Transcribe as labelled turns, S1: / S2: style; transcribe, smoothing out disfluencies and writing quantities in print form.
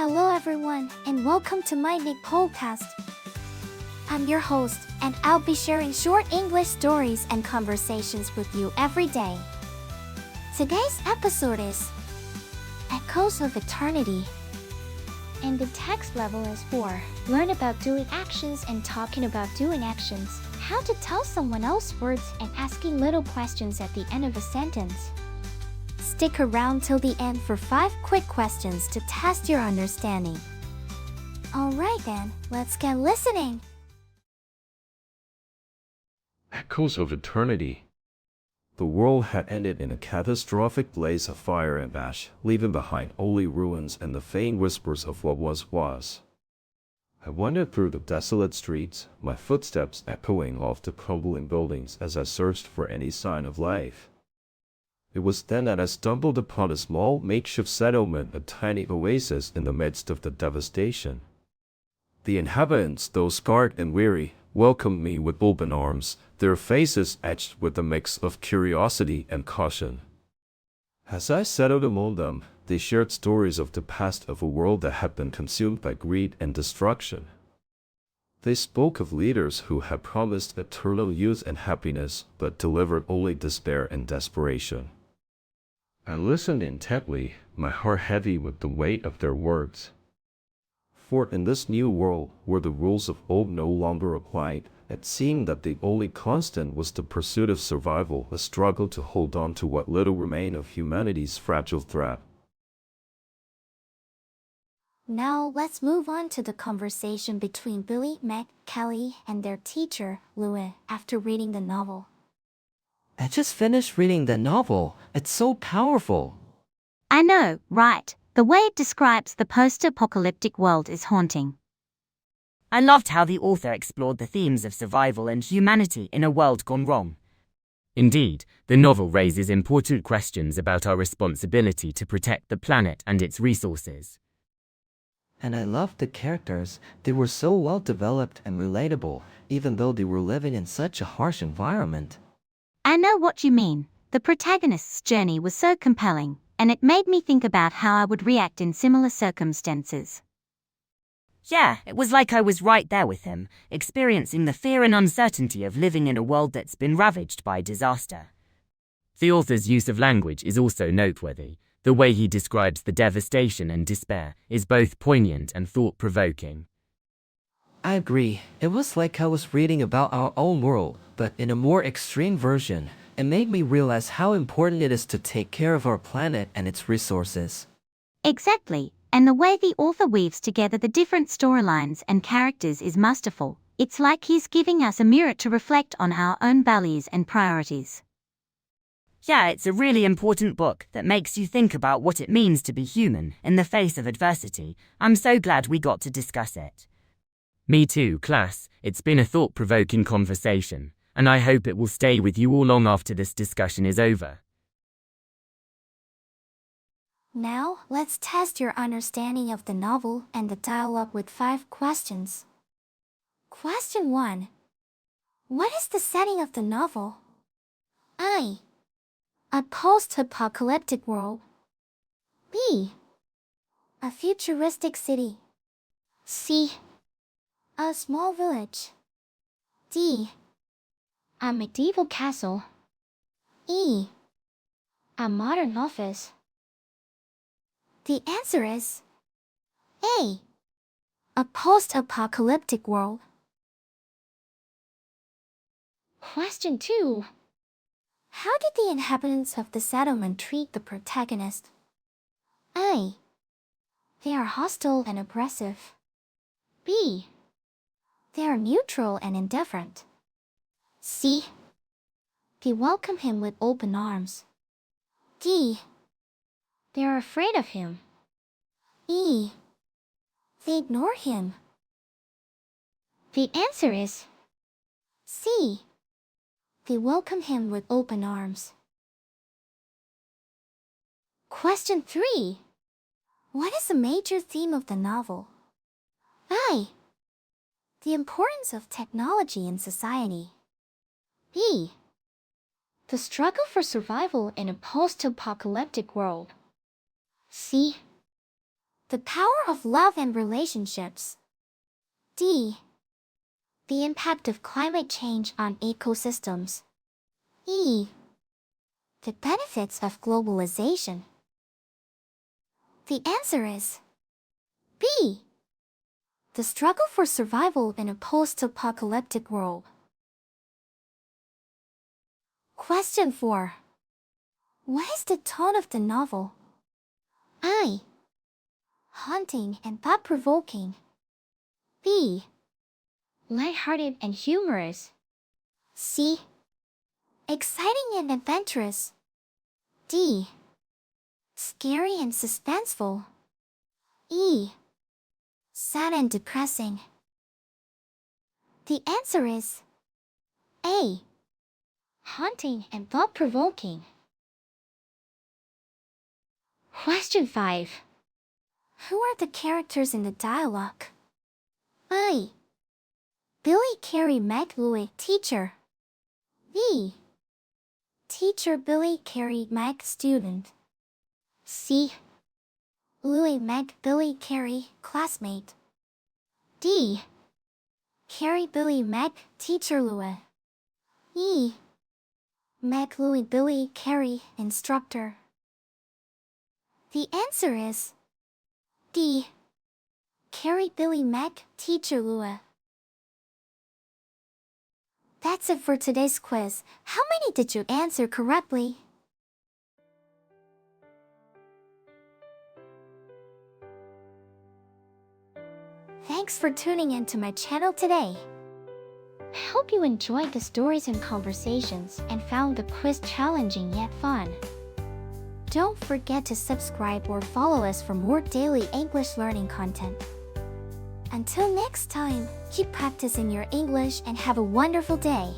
S1: Hello everyone, and welcome to MyniQ podcast. I'm your host, and I'll be sharing short English stories and conversations with you every day. Today's episode is Echoes of Eternity. And the text level is 4. Learn about doing actions and talking about doing actions. How to tell someone else words and asking little questions at the end of a sentence. Stick around till the end for 5 quick questions to test your understanding. Alright then, let's get listening.
S2: Echoes of Eternity. The world had ended in a catastrophic blaze of fire and ash, leaving behind only ruins and the faint whispers of what was. I wandered through the desolate streets, my footsteps echoing off the crumbling buildings as I searched for any sign of life. It was then that I stumbled upon a small makeshift settlement, a tiny oasis in the midst of the devastation. The inhabitants, though scarred and weary, welcomed me with open arms, their faces etched with a mix of curiosity and caution. As I settled among them, they shared stories of the past, of a world that had been consumed by greed and destruction. They spoke of leaders who had promised eternal youth and happiness, but delivered only despair and desperation. I listened intently, my heart heavy with the weight of their words. For in this new world, where the rules of old no longer applied, it seemed that the only constant was the pursuit of survival, a struggle to hold on to what little remained of humanity's fragile thread.
S1: Now let's move on to the conversation between Billy, Meg, Kelly, and their teacher, Louis, after reading the novel.
S3: I just finished reading the novel. It's so powerful.
S4: I know, right? The way it describes the post-apocalyptic world is haunting.
S5: I loved how the author explored the themes of survival and humanity in a world gone wrong.
S6: Indeed, the novel raises important questions about our responsibility to protect the planet and its resources.
S3: And I loved the characters. They were so well developed and relatable, even though they were living in such a harsh environment.
S4: I know what you mean. The protagonist's journey was so compelling, and it made me think about how I would react in similar circumstances.
S5: Yeah, it was like I was right there with him, experiencing the fear and uncertainty of living in a world that's been ravaged by disaster.
S6: The author's use of language is also noteworthy. The way he describes the devastation and despair is both poignant and thought-provoking.
S3: I agree. It was like I was reading about our own world, but in a more extreme version. It made me realize how important it is to take care of our planet and its resources.
S4: Exactly, and the way the author weaves together the different storylines and characters is masterful. It's like he's giving us a mirror to reflect on our own values and priorities.
S5: Yeah, it's a really important book that makes you think about what it means to be human in the face of adversity. I'm so glad we got to discuss it.
S6: Me too, class. It's been a thought-provoking conversation, and I hope it will stay with you all long after this discussion is over.
S1: Now, let's test your understanding of the novel and the dialogue with 5 questions. Question 1. What is the setting of the novel? A. A post-apocalyptic world. B. A futuristic city. C. A small village. D. A medieval castle. E. A modern office. The answer is A. A post-apocalyptic world. Question 2. How did the inhabitants of the settlement treat the protagonist? A. They are hostile and oppressive. B. They are neutral and indifferent. C. They welcome him with open arms. D. They are afraid of him. E. They ignore him. The answer is C. They welcome him with open arms. Question 3. What is the major theme of the novel? A. The importance of technology in society. B. The struggle for survival in a post-apocalyptic world. C. The power of love and relationships. D. The impact of climate change on ecosystems. E. The benefits of globalization. The answer is B. The struggle for survival in a post-apocalyptic world. Question 4. What is the tone of the novel? I. Haunting and thought-provoking. B. Lighthearted and humorous. C. Exciting and adventurous. D. Scary and suspenseful. E. Sad and depressing. The answer is A. Haunting and thought-provoking. Question 5. Who are the characters in the dialogue? I. Billy, Carrie, Meg, Louie, teacher. B. Teacher Billy, Carrie, Meg, student. C. Louie, Meg, Billy, Carrie, classmate. D. Carrie, Billy, Meg, teacher Louie. E. Meg, Louie, Billy, Carrie, instructor. The answer is D. Carrie, Billy, Meg, teacher Louie. That's it for today's quiz. How many did you answer correctly? Thanks for tuning in to my channel today. I hope you enjoyed the stories and conversations and found the quiz challenging yet fun. Don't forget to subscribe or follow us for more daily English learning content. Until next time, keep practicing your English and have a wonderful day.